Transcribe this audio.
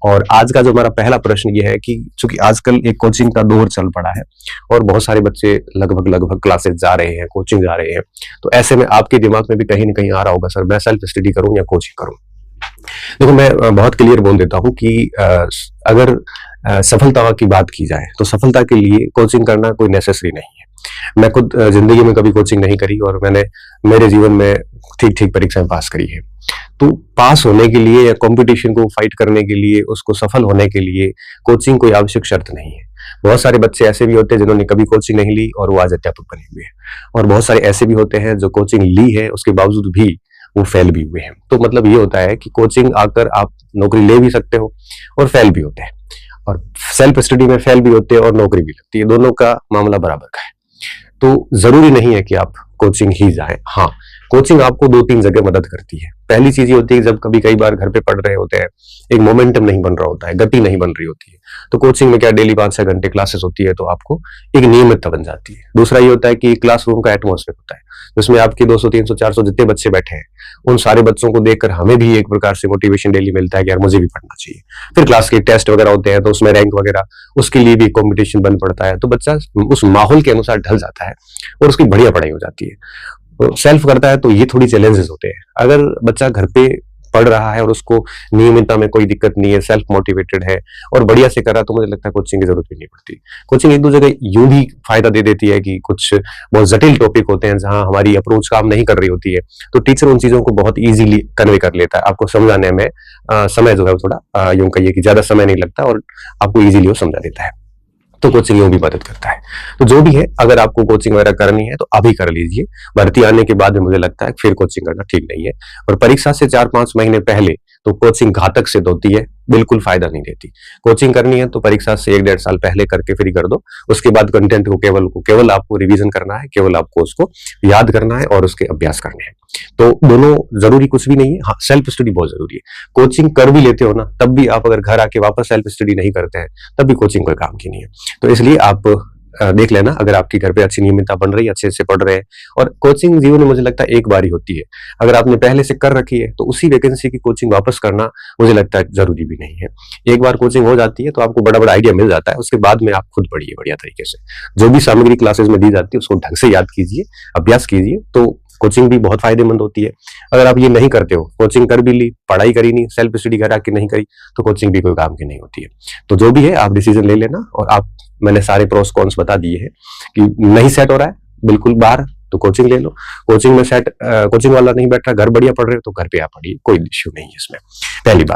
और आज का जो हमारा पहला प्रश्न ये है कि चूंकि आजकल एक कोचिंग का दौर चल पड़ा है और बहुत सारे बच्चे लगभग क्लासेस जा रहे हैं, कोचिंग जा रहे हैं, तो ऐसे में आपके दिमाग में भी कहीं ना कहीं आ रहा होगा, सर मैं सेल्फ स्टडी करूं या कोचिंग करूं। देखो, मैं बहुत क्लियर बोल देता हूं कि अगर सफलता की बात की जाए तो सफलता के लिए कोचिंग करना कोई नेसेसरी नहीं है। मैं खुद जिंदगी में कभी कोचिंग नहीं करी और मैंने मेरे जीवन में ठीक ठीक परीक्षाएं पास करी है। तो पास होने के लिए या कंपटीशन को फाइट करने के लिए, उसको सफल होने के लिए कोचिंग कोई आवश्यक शर्त नहीं है। बहुत सारे बच्चे ऐसे भी होते हैं जिन्होंने कभी कोचिंग नहीं ली और वो आज अध्यापक बने हुए हैं, और बहुत सारे ऐसे भी होते हैं जो कोचिंग ली है उसके बावजूद भी वो फेल भी हुए हैं। तो मतलब ये होता है कि कोचिंग आकर आप नौकरी ले भी सकते हो और फेल भी होते हैं, और सेल्फ स्टडी में फेल भी होते हैं और नौकरी भी लगती है, दोनों का मामला बराबर का है। तो जरूरी नहीं है कि आप कोचिंग ही जाएं। हाँ, कोचिंग आपको 2-3 जगह मदद करती है। पहली चीज ये होती है जब कभी कई बार घर पे पढ़ रहे होते हैं, एक मोमेंटम नहीं बन रहा होता है, गति नहीं बन रही होती है, तो कोचिंग में क्या डेली 5-6 घंटे क्लासेस होती है, तो आपको एक नियमितता बन जाती है। दूसरा ये होता है कि क्लासरूम का एटमॉस्फेयर होता है जिसमें आपके 200, 300, 400 जितने बच्चे बैठे हैं, उन सारे बच्चों को देखकर हमें भी एक प्रकार से मोटिवेशन डेली मिलता है कि यार मुझे भी पढ़ना चाहिए। फिर क्लास के टेस्ट वगैरह होते हैं तो उसमें रैंक वगैरह, उसके लिए भी कंपटीशन बन पड़ता है, तो बच्चा उस माहौल के अनुसार ढल जाता है और उसकी बढ़िया पढ़ाई हो जाती है। तो सेल्फ करता है तो ये थोड़ी चैलेंजेस होते हैं। अगर बच्चा घर पे पढ़ रहा है और उसको नियमितता में कोई दिक्कत नहीं है, सेल्फ मोटिवेटेड है और बढ़िया से कर रहा है, तो मुझे लगता है कोचिंग की जरूरत भी नहीं पड़ती। कोचिंग एक दो जगह यूं भी फायदा दे देती है कि कुछ बहुत जटिल टॉपिक होते हैं जहां हमारी अप्रोच काम नहीं कर रही होती है, तो टीचर उन चीजों को बहुत इजीली कन्वे कर लेता है। आपको समझाने में समय जो है थोड़ा यूं कहिए कि ज्यादा समय नहीं लगता और आपको इजीली वो समझा देता है। तो कोचिंग यूं भी मदद करता है। तो जो भी है, अगर आपको कोचिंग वगैरह करनी है तो अभी कर लीजिए। भर्ती आने के बाद में मुझे लगता है फिर कोचिंग करना ठीक नहीं है। और परीक्षा से 4-5 महीने पहले तो कोचिंग घातक सिद्ध होती है, बिल्कुल फायदा नहीं देती। कोचिंग करनी है तो परीक्षा से 1-1.5 साल पहले करके फ्री कर दो। उसके बाद कंटेंट को केवल आपको रिवीजन करना है, केवल आपको उसको याद करना है और उसके अभ्यास करने हैं। तो दोनों जरूरी कुछ भी नहीं है। हाँ, सेल्फ स्टडी बहुत जरूरी है। कोचिंग कर भी लेते हो ना, तब भी आप अगर घर आके वापस सेल्फ स्टडी नहीं करते हैं, तब भी कोचिंग कोई काम की नहीं है। तो इसलिए आप देख लेना, अगर आपकी घर पे अच्छी नियमितता बन रही है, अच्छे से पढ़ रहे हैं। और कोचिंग जीवन में मुझे लगता है एक बार ही होती है। अगर आपने पहले से कर रखी है तो उसी वैकेंसी की कोचिंग वापस करना मुझे लगता है जरूरी भी नहीं है। एक बार कोचिंग हो जाती है तो आपको बड़ा बड़ा आइडिया मिल जाता है, उसके बाद में आप खुद पढ़िए बढ़िया तरीके से। जो भी सामग्री क्लासेस में दी जाती है उसको ढंग से याद कीजिए, अभ्यास कीजिए, तो कोचिंग भी बहुत फायदेमंद होती है। अगर आप ये नहीं करते हो, कोचिंग कर भी ली, पढ़ाई करी नहीं, सेल्फ स्टडी करा के नहीं करी, तो कोचिंग भी कोई काम की नहीं होती है। तो जो भी है आप डिसीजन ले लेना। और मैंने सारे प्रोस कॉन्स बता दिए हैं कि नहीं सेट हो रहा है बिल्कुल बाहर, तो कोचिंग ले लो। कोचिंग में कोचिंग वाला नहीं बैठ रहा, घर बढ़िया पढ़ रहे हो तो घर पे आप पढ़िए, कोई इश्यू नहीं है इसमें। पहली बात।